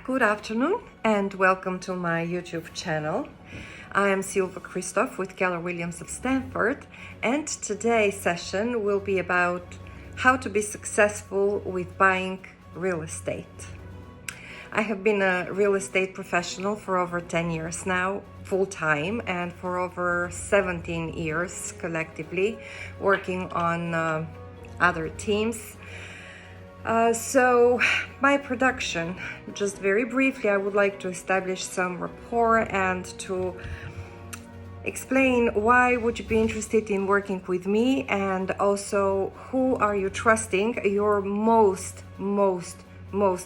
Good afternoon and welcome to my YouTube channel. I am Silva Christoph with Keller Williams of Stanford, and today's session will be about how to be successful with buying real estate. I have been a real estate professional for over 10 years now, full-time, and for over 17 years collectively, working on other teams. So my production, just very briefly, I would like to establish some rapport and to explain why would you be interested in working with me, and also who are you trusting your most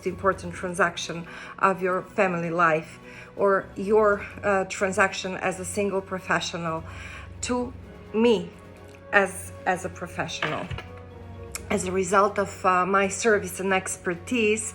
important transaction of your family life, or your transaction as a single professional to me as a professional. As a result of my service and expertise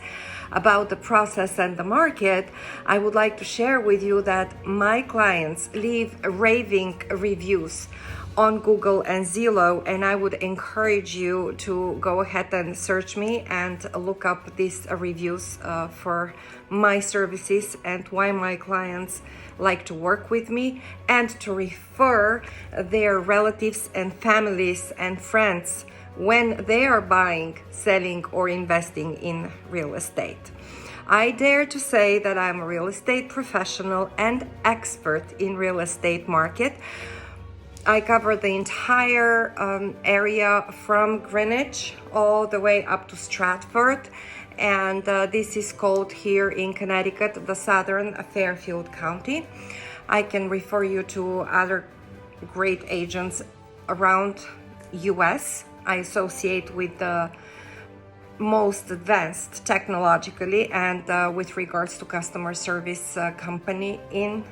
about the process and the market, I would like to share with you that my clients leave raving reviews on Google and Zillow, and I would encourage you to go ahead and search me and look up these reviews for my services and why my clients like to work with me, and to refer their relatives and families and friends when they are buying, selling, or investing in real estate. I dare to say that I'm a real estate professional and expert in real estate market. I cover the entire area from Greenwich all the way up to Stratford, and this is called here in Connecticut the Southern Fairfield County. I can refer you to other great agents around US. I associate with the most advanced technologically and with regards to customer service company in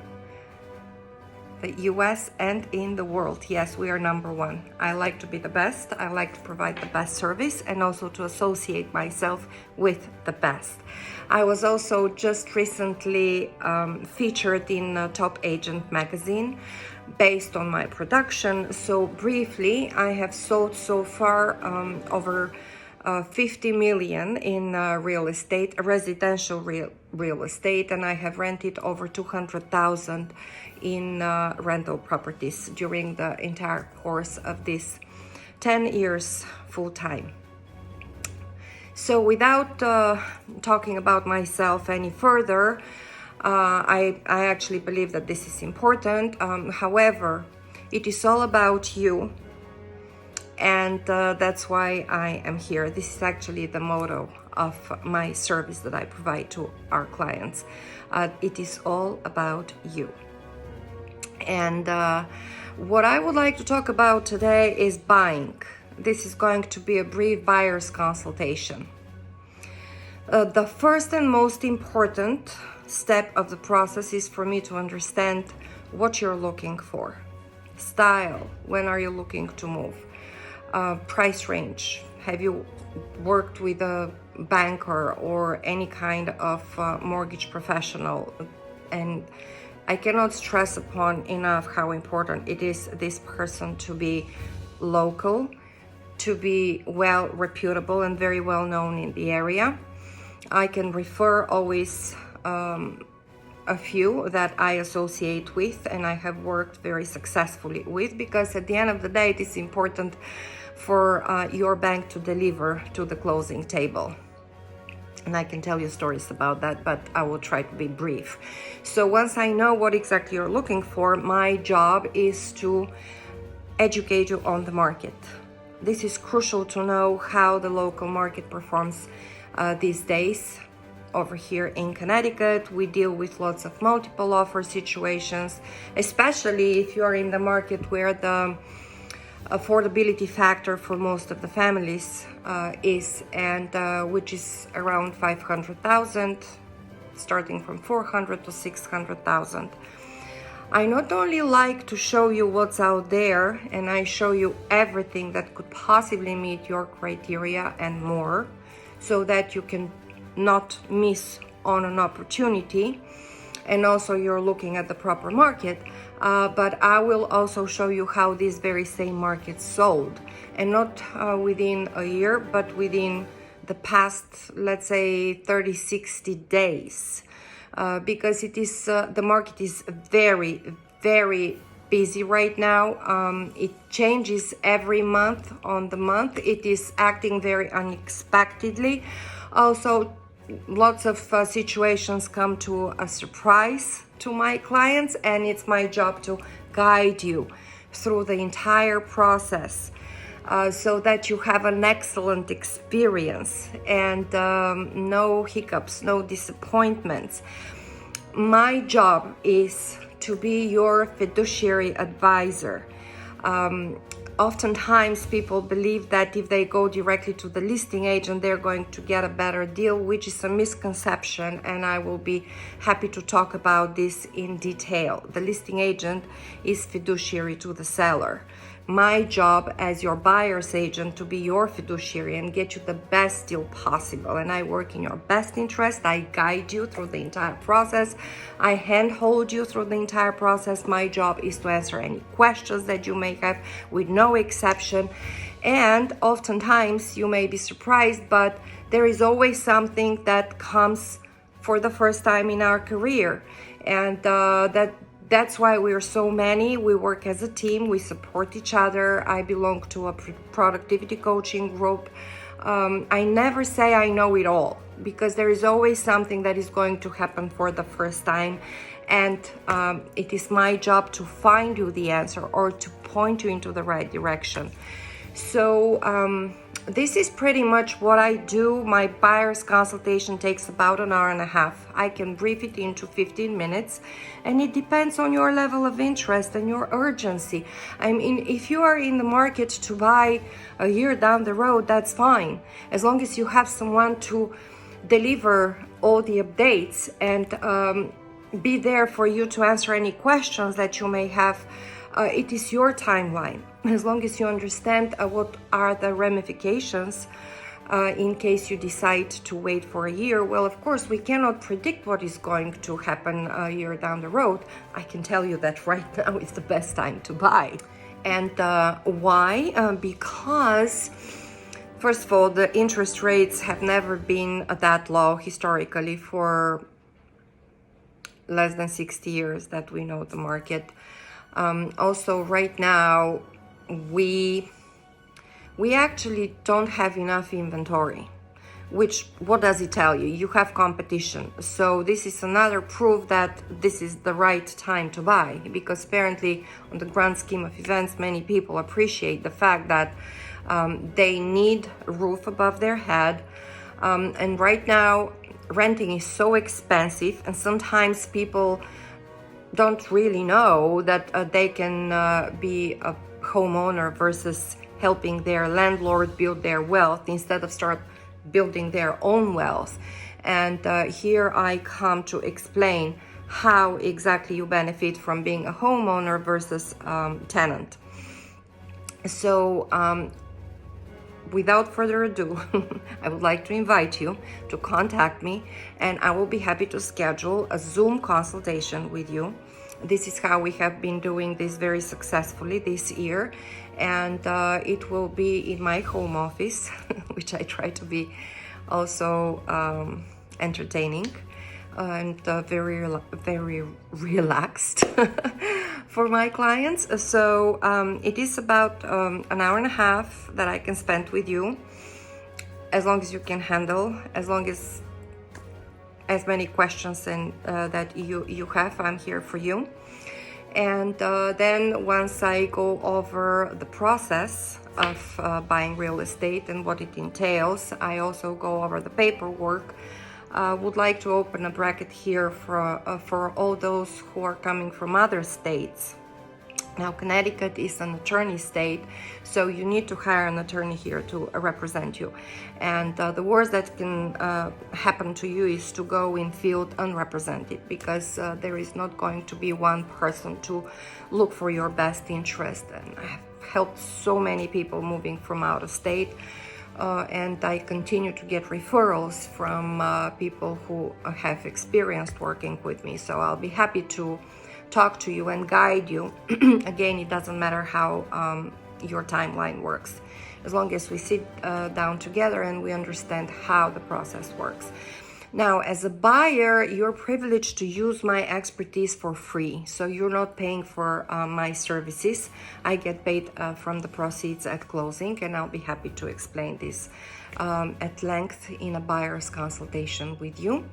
the US and in the world. Yes, we are number one. I like to be the best. I like to provide the best service and also to associate myself with the best. I was also just recently featured in Top Agent magazine based on my production. So briefly, I have sold so far over 50 million in real estate, residential real estate, and I have rented over 200,000 in rental properties during the entire course of this 10 years full-time. So without talking about myself any further, I actually believe that this is important. However, it is all about you, and that's why I am here. This is actually the motto of my service that I provide to our clients. It is all about you. And what I would like to talk about today is buying. This is going to be a brief buyer's consultation. The first and most important step of the process is for me to understand what you're looking for. Style, when are you looking to move? Price range, have you worked with a banker or any kind of mortgage professional? And I cannot stress upon enough how important it is this person to be local, to be well reputable and very well known in the area. I can refer always a few that I associate with and I have worked very successfully with, because at the end of the day it is important for your bank to deliver to the closing table. And I can tell you stories about that, but I will try to be brief. So once I know what exactly you're looking for, my job is to educate you on the market. This is crucial to know how the local market performs these days. Over here in Connecticut, we deal with lots of multiple offer situations, especially if you are in the market where the affordability factor for most of the families is, and which is around 500,000, starting from 400 to 600,000. I not only like to show you what's out there, and I show you everything that could possibly meet your criteria and more, so that you can not miss on an opportunity, and also you're looking at the proper market, but I will also show you how these very same markets sold, and not within a year, but within the past, let's say 30-60 days. because it is the market is very, very busy right now. It changes every month on the month. It is acting very unexpectedly. Also, lots of situations come to a surprise to my clients, and it's my job to guide you through the entire process, so that you have an excellent experience and no hiccups, no disappointments. My job is to be your fiduciary advisor. Oftentimes people believe that if they go directly to the listing agent, they're going to get a better deal, which is a misconception, and I will be happy to talk about this in detail. The listing agent is fiduciary to the seller. My job as your buyer's agent to be your fiduciary and get you the best deal possible. And I work in your best interest. I guide you through the entire process. I handhold you through the entire process. My job is to answer any questions that you may have, with no exception. And oftentimes you may be surprised, but there is always something that comes for the first time in our career. And that's why we are so many. We work as a team. We support each other. I belong to a productivity coaching group. I never say I know it all, because there is always something that is going to happen for the first time. And it is my job to find you the answer or to point you into the right direction. So this is pretty much what I do. My buyer's consultation takes about an hour and a half. I can brief it into 15 minutes, and it depends on your level of interest and your urgency. I mean, if you are in the market to buy a year down the road, that's fine, as long as you have someone to deliver all the updates and be there for you to answer any questions that you may have. It is your timeline, as long as you understand what are the ramifications in case you decide to wait for a year. Well, of course, we cannot predict what is going to happen a year down the road. I can tell you that right now is the best time to buy. And why? Because, first of all, the interest rates have never been that low historically for less than 60 years that we know the market. Also, right now, we actually don't have enough inventory, which, what does it tell you? You have competition. So this is another proof that this is the right time to buy, because apparently on the grand scheme of events, many people appreciate the fact that they need a roof above their head. And right now, renting is so expensive, and sometimes people don't really know that they can be a homeowner versus helping their landlord build their wealth instead of start building their own wealth. And here I come to explain how exactly you benefit from being a homeowner versus tenant. So without further ado, I would like to invite you to contact me, and I will be happy to schedule a Zoom consultation with you. This is how we have been doing this very successfully this year, and it will be in my home office, which I try to be also entertaining and very relaxed for my clients. So it is about an hour and a half that I can spend with you, as long as you can handle, as many questions and that you have. I'm here for you. And then once I go over the process of buying real estate and what it entails, I also go over the paperwork. Would like to open a bracket here for all those who are coming from other states. Now, Connecticut is an attorney state, so you need to hire an attorney here to represent you. And the worst that can happen to you is to go in field unrepresented, because there is not going to be one person to look for your best interest. And I have helped so many people moving from out of state. And I continue to get referrals from people who have experienced working with me. So I'll be happy to talk to you and guide you. Again, it doesn't matter how your timeline works, as long as we sit down together and we understand how the process works. Now, as a buyer, you're privileged to use my expertise for free. So you're not paying for my services. I get paid from the proceeds at closing, and I'll be happy to explain this at length in a buyer's consultation with you.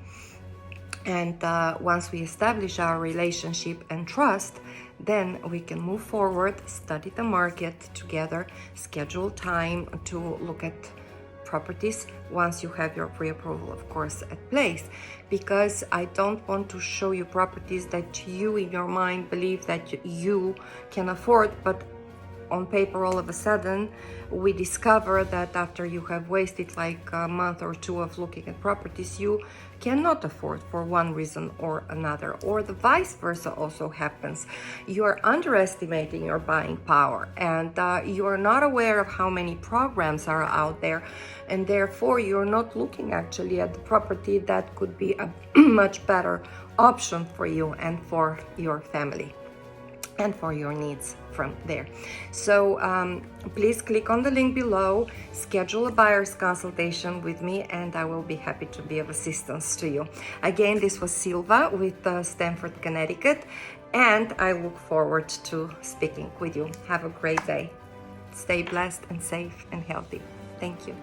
And once we establish our relationship and trust, then we can move forward, study the market together, schedule time to look at properties once you have your pre-approval, of course, at place, because I don't want to show you properties that you in your mind believe that you can afford, but on paper all of a sudden we discover that after you have wasted like a month or two of looking at properties, you cannot afford for one reason or another, or the vice versa also happens. You are underestimating your buying power, and you are not aware of how many programs are out there, and therefore you're not looking actually at the property that could be a much better option for you and for your family and for your needs from there. So please click on the link below, schedule a buyer's consultation with me, and I will be happy to be of assistance to you. Again, this was Silva with Stamford, Connecticut, and I look forward to speaking with you. Have a great day. Stay blessed and safe and healthy. Thank you.